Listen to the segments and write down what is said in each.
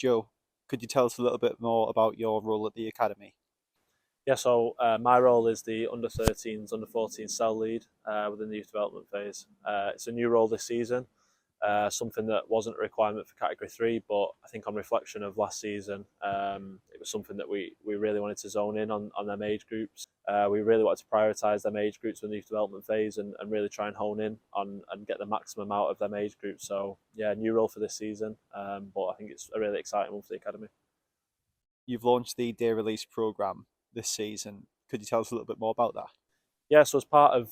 Joe, could you tell us a little bit more about your role at the academy? Yeah, so my role is the under 13s, under 14s cell lead within the youth development phase. It's a new role this season, something that wasn't a requirement for Category 3, but I think on reflection of last season, it was something that we really wanted to zone in on them age groups. We really wanted to prioritise them age groups within the youth development phase and really try and hone in on and get the maximum out of them age groups. So, yeah, new role for this season, but I think it's a really exciting one for the academy. You've launched the day release program this season. Could you tell us a little bit more about that? Yeah, so as part of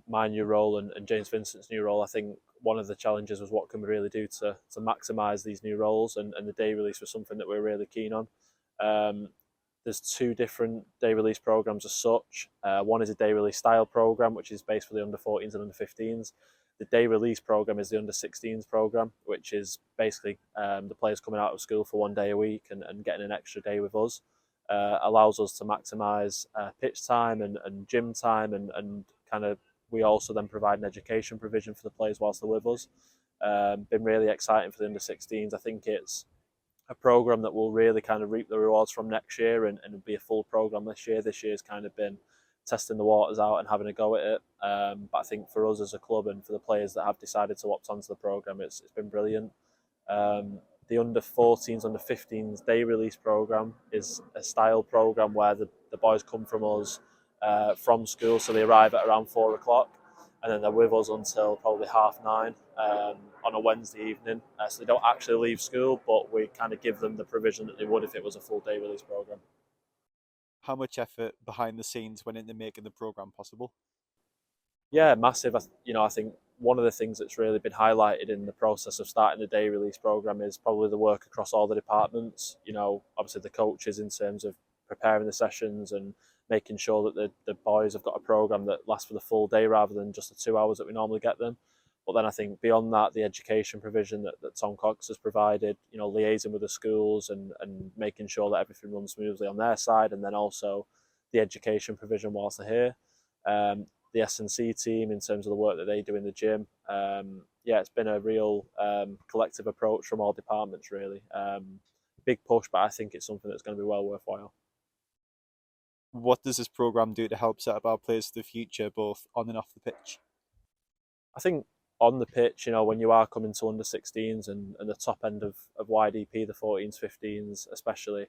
my new role and James Vincent's new role, I think one of the challenges was what can we really do to maximise these new roles, and the day release was something that we're really keen on. Um, there's two different day release programs as such. One is a day release style program, which is based for the under 14s and under 15s. The day release program is the under 16s program, which is basically the players coming out of school for 1 day a week and getting an extra day with us. Allows us to maximise pitch time and gym time and kind of we also then provide an education provision for the players whilst they're with us. Been really exciting for the under 16s. I think it's a program that will really kind of reap the rewards from next year and be a full program this year. This year's kind of been testing the waters out and having a go at it. But I think for us as a club and for the players that have decided to opt onto the program, it's been brilliant. The under 14s, under 15s day release program is a style program where the boys come from us from school, so they arrive at around 4 o'clock, and then they're with us until probably 9:30 on a Wednesday evening. So they don't actually leave school, but we kind of give them the provision that they would if it was a full day release program. How much effort behind the scenes went into making the program possible? Yeah, massive. I think one of the things that's really been highlighted in the process of starting the day release program is probably the work across all the departments. Obviously the coaches in terms of preparing the sessions and making sure that the boys have got a program that lasts for the full day rather than just the 2 hours that we normally get them. But then I think beyond that, the education provision that Tom Cox has provided, liaising with the schools and making sure that everything runs smoothly on their side, and then also the education provision whilst they're here. The S&C team in terms of the work that they do in the gym. Yeah, it's been a real collective approach from all departments, really. Big push, but I think it's something that's going to be well worthwhile. What does this program do to help set up our players for the future, both on and off the pitch? I think on the pitch, when you are coming to under 16s and the top end of YDP, the 14s, 15s especially,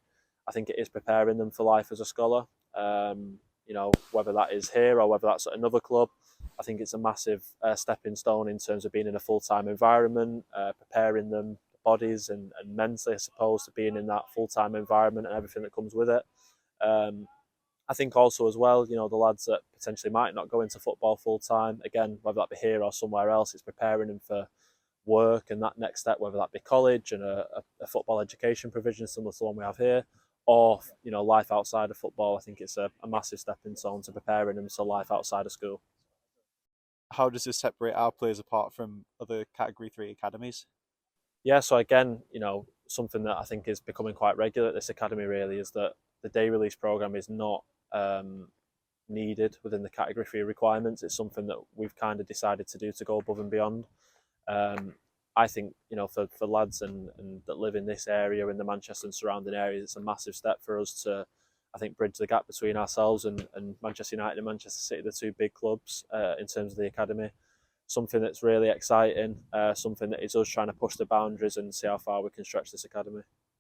I think it is preparing them for life as a scholar. Whether that is here or whether that's at another club, I think it's a massive stepping stone in terms of being in a full-time environment, preparing them, bodies and mentally, I suppose, to being in that full-time environment and everything that comes with it. I think also as well, the lads that potentially might not go into football full time, again, whether that be here or somewhere else, it's preparing them for work and that next step, whether that be college and a football education provision similar to the one we have here, or life outside of football. I think it's a massive stepping stone to preparing them for life outside of school. How does this separate our players apart from other Category 3 academies? Yeah, so again, something that I think is becoming quite regular at this academy really is that the day release program is not needed within the Category 3 requirements. It's something that we've kind of decided to do to go above and beyond. Um, I think, for lads and that live in this area, in the Manchester and surrounding areas, it's a massive step for us to, I think, bridge the gap between ourselves and Manchester United and Manchester City, the two big clubs in terms of the academy. Something that's really exciting, something that is us trying to push the boundaries and see how far we can stretch this academy.